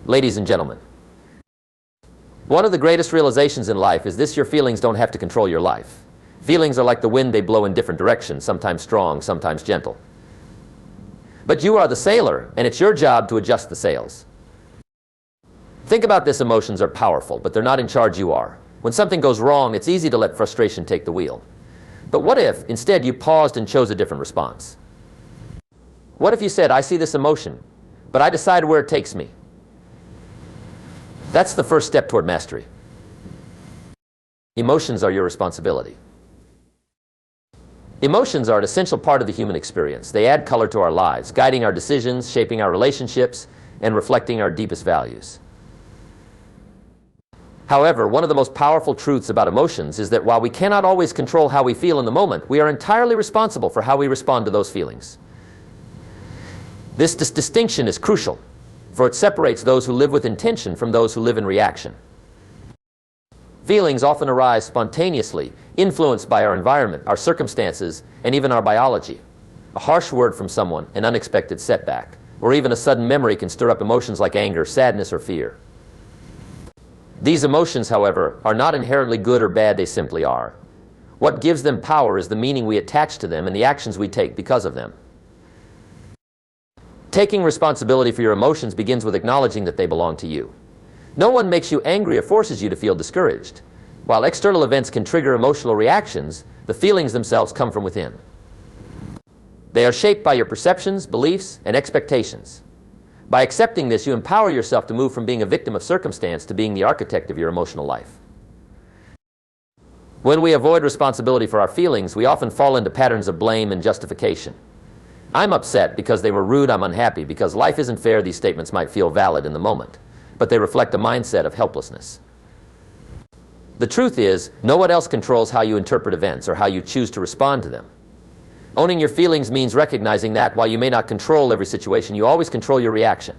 Ladies and gentlemen, one of the greatest realizations in life is this: your feelings don't have to control your life. Feelings are like the wind, they blow in different directions, sometimes strong, sometimes gentle. But you are the sailor, and it's your job to adjust the sails. Think about this: emotions are powerful, but they're not in charge, you are. When something goes wrong, it's easy to let frustration take the wheel. But what if, instead, you paused and chose a different response? What if you said, I see this emotion, but I decide where it takes me? That's the first step toward mastery. Emotions are your responsibility. Emotions are an essential part of the human experience. They add color to our lives, guiding our decisions, shaping our relationships, and reflecting our deepest values. However, one of the most powerful truths about emotions is that while we cannot always control how we feel in the moment, we are entirely responsible for how we respond to those feelings. This distinction is crucial, for it separates those who live with intention from those who live in reaction. Feelings often arise spontaneously, influenced by our environment, our circumstances, and even our biology. A harsh word from someone, an unexpected setback, or even a sudden memory can stir up emotions like anger, sadness, or fear. These emotions, however, are not inherently good or bad, they simply are. What gives them power is the meaning we attach to them and the actions we take because of them. Taking responsibility for your emotions begins with acknowledging that they belong to you. No one makes you angry or forces you to feel discouraged. While external events can trigger emotional reactions, the feelings themselves come from within. They are shaped by your perceptions, beliefs, and expectations. By accepting this, you empower yourself to move from being a victim of circumstance to being the architect of your emotional life. When we avoid responsibility for our feelings, we often fall into patterns of blame and justification. I'm upset because they were rude, I'm unhappy because life isn't fair. These statements might feel valid in the moment, but they reflect a mindset of helplessness. The truth is, no one else controls how you interpret events or how you choose to respond to them. Owning your feelings means recognizing that while you may not control every situation, you always control your reaction.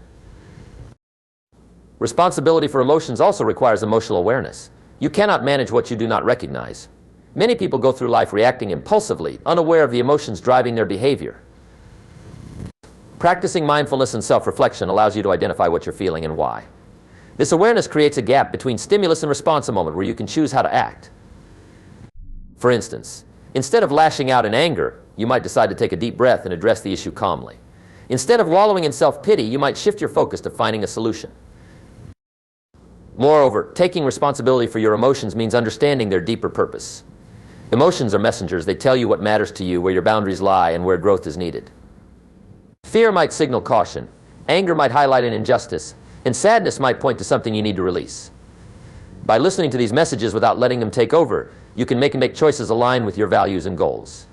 Responsibility for emotions also requires emotional awareness. You cannot manage what you do not recognize. Many people go through life reacting impulsively, unaware of the emotions driving their behavior. Practicing mindfulness and self-reflection allows you to identify what you're feeling and why. This awareness creates a gap between stimulus and response, a moment where you can choose how to act. For instance, instead of lashing out in anger, you might decide to take a deep breath and address the issue calmly. Instead of wallowing in self-pity, you might shift your focus to finding a solution. Moreover, taking responsibility for your emotions means understanding their deeper purpose. Emotions are messengers. They tell you what matters to you, where your boundaries lie, and where growth is needed. Fear might signal caution, anger might highlight an injustice, and sadness might point to something you need to release. By listening to these messages without letting them take over, you can make choices aligned with your values and goals.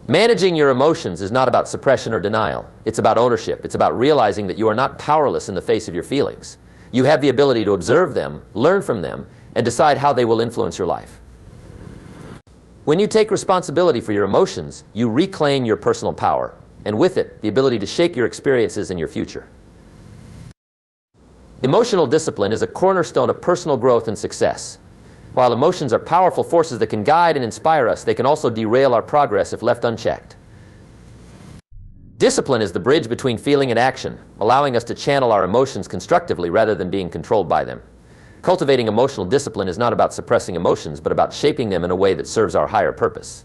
Managing your emotions is not about suppression or denial. It's about ownership. It's about realizing that you are not powerless in the face of your feelings. You have the ability to observe them, learn from them, and decide how they will influence your life. When you take responsibility for your emotions, you reclaim your personal power, and with it, the ability to shape your experiences and your future. Emotional discipline is a cornerstone of personal growth and success. While emotions are powerful forces that can guide and inspire us, they can also derail our progress if left unchecked. Discipline is the bridge between feeling and action, allowing us to channel our emotions constructively rather than being controlled by them. Cultivating emotional discipline is not about suppressing emotions, but about shaping them in a way that serves our higher purpose.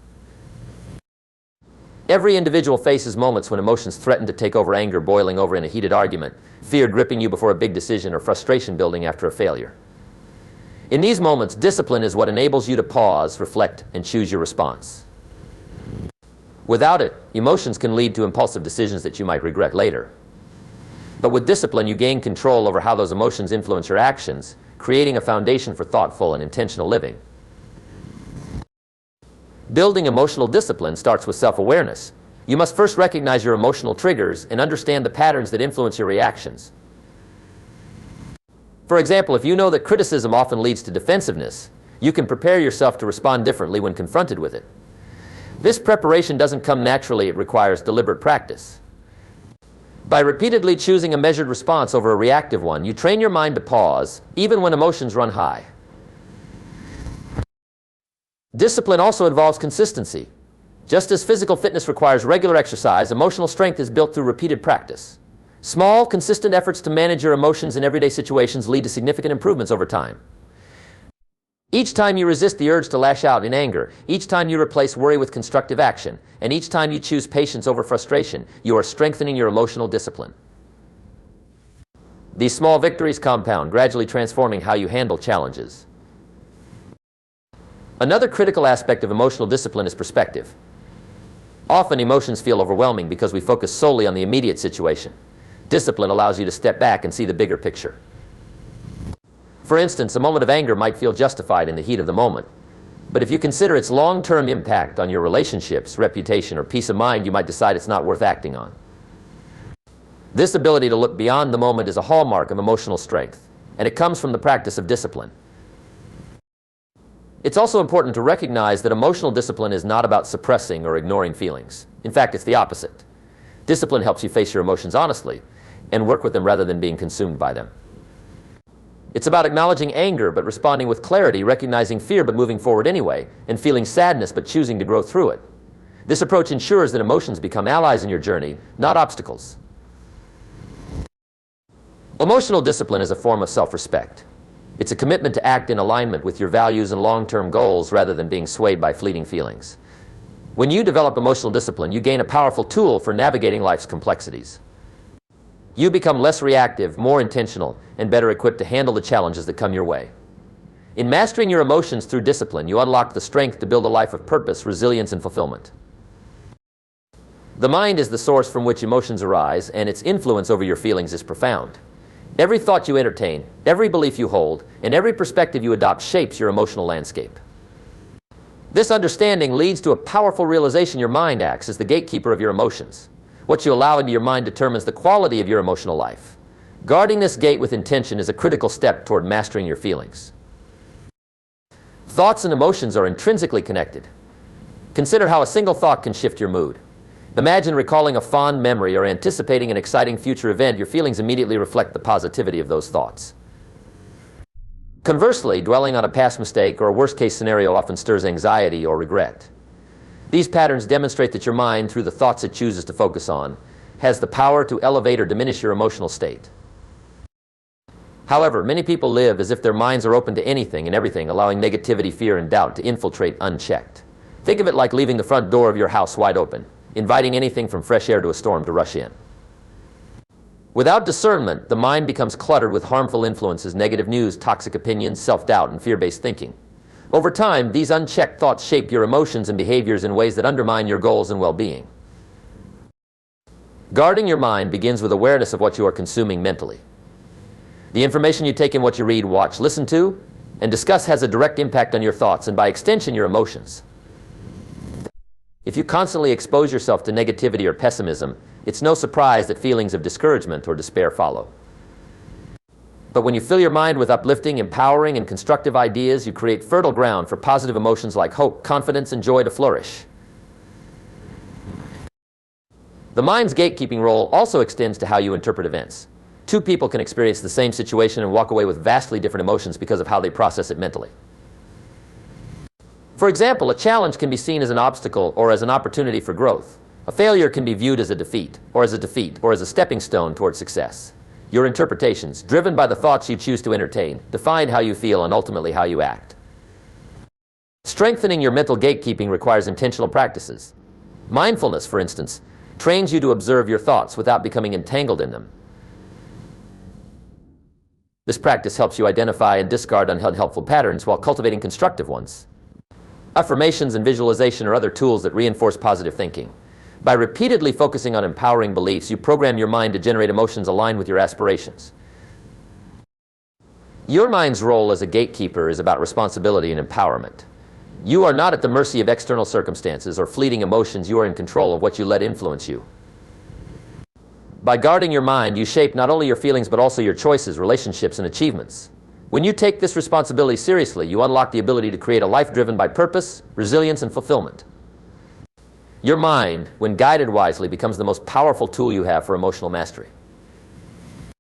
Every individual faces moments when emotions threaten to take over: anger boiling over in a heated argument, fear gripping you before a big decision, or frustration building after a failure. In these moments, discipline is what enables you to pause, reflect, and choose your response. Without it, emotions can lead to impulsive decisions that you might regret later. But with discipline, you gain control over how those emotions influence your actions, creating a foundation for thoughtful and intentional living. Building emotional discipline starts with self-awareness. You must first recognize your emotional triggers and understand the patterns that influence your reactions. For example, if you know that criticism often leads to defensiveness, you can prepare yourself to respond differently when confronted with it. This preparation doesn't come naturally, it requires deliberate practice. By repeatedly choosing a measured response over a reactive one, you train your mind to pause, even when emotions run high. Discipline also involves consistency. Just as physical fitness requires regular exercise, emotional strength is built through repeated practice. Small, consistent efforts to manage your emotions in everyday situations lead to significant improvements over time. Each time you resist the urge to lash out in anger, each time you replace worry with constructive action, and each time you choose patience over frustration, you are strengthening your emotional discipline. These small victories compound, gradually transforming how you handle challenges. Another critical aspect of emotional discipline is perspective. Often emotions feel overwhelming because we focus solely on the immediate situation. Discipline allows you to step back and see the bigger picture. For instance, a moment of anger might feel justified in the heat of the moment. But if you consider its long-term impact on your relationships, reputation, or peace of mind, you might decide it's not worth acting on. This ability to look beyond the moment is a hallmark of emotional strength, and it comes from the practice of discipline. It's also important to recognize that emotional discipline is not about suppressing or ignoring feelings. In fact, it's the opposite. Discipline helps you face your emotions honestly and work with them rather than being consumed by them. It's about acknowledging anger but responding with clarity, recognizing fear but moving forward anyway, and feeling sadness but choosing to grow through it. This approach ensures that emotions become allies in your journey, not obstacles. Emotional discipline is a form of self-respect. It's a commitment to act in alignment with your values and long-term goals rather than being swayed by fleeting feelings. When you develop emotional discipline, you gain a powerful tool for navigating life's complexities. You become less reactive, more intentional, and better equipped to handle the challenges that come your way. In mastering your emotions through discipline, you unlock the strength to build a life of purpose, resilience, and fulfillment. The mind is the source from which emotions arise, and its influence over your feelings is profound. Every thought you entertain, every belief you hold, and every perspective you adopt shapes your emotional landscape. This understanding leads to a powerful realization: your mind acts as the gatekeeper of your emotions. What you allow into your mind determines the quality of your emotional life. Guarding this gate with intention is a critical step toward mastering your feelings. Thoughts and emotions are intrinsically connected. Consider how a single thought can shift your mood. Imagine recalling a fond memory or anticipating an exciting future event. Your feelings immediately reflect the positivity of those thoughts. Conversely, dwelling on a past mistake or a worst-case scenario often stirs anxiety or regret. These patterns demonstrate that your mind, through the thoughts it chooses to focus on, has the power to elevate or diminish your emotional state. However, many people live as if their minds are open to anything and everything, allowing negativity, fear, and doubt to infiltrate unchecked. Think of it like leaving the front door of your house wide open, inviting anything from fresh air to a storm to rush in. Without discernment, the mind becomes cluttered with harmful influences, negative news, toxic opinions, self-doubt, and fear-based thinking. Over time, these unchecked thoughts shape your emotions and behaviors in ways that undermine your goals and well-being. Guarding your mind begins with awareness of what you are consuming mentally. The information you take in, what you read, watch, listen to, and discuss has a direct impact on your thoughts and, by extension, your emotions. If you constantly expose yourself to negativity or pessimism, it's no surprise that feelings of discouragement or despair follow. But when you fill your mind with uplifting, empowering, and constructive ideas, you create fertile ground for positive emotions like hope, confidence, and joy to flourish. The mind's gatekeeping role also extends to how you interpret events. Two people can experience the same situation and walk away with vastly different emotions because of how they process it mentally. For example, a challenge can be seen as an obstacle or as an opportunity for growth. A failure can be viewed as a defeat, or as a stepping stone toward success. Your interpretations, driven by the thoughts you choose to entertain, define how you feel and ultimately how you act. Strengthening your mental gatekeeping requires intentional practices. Mindfulness, for instance, trains you to observe your thoughts without becoming entangled in them. This practice helps you identify and discard unhelpful patterns while cultivating constructive ones. Affirmations and visualization are other tools that reinforce positive thinking. By repeatedly focusing on empowering beliefs, you program your mind to generate emotions aligned with your aspirations. Your mind's role as a gatekeeper is about responsibility and empowerment. You are not at the mercy of external circumstances or fleeting emotions. You are in control of what you let influence you. By guarding your mind, you shape not only your feelings but also your choices, relationships, and achievements. When you take this responsibility seriously, you unlock the ability to create a life driven by purpose, resilience, and fulfillment. Your mind, when guided wisely, becomes the most powerful tool you have for emotional mastery.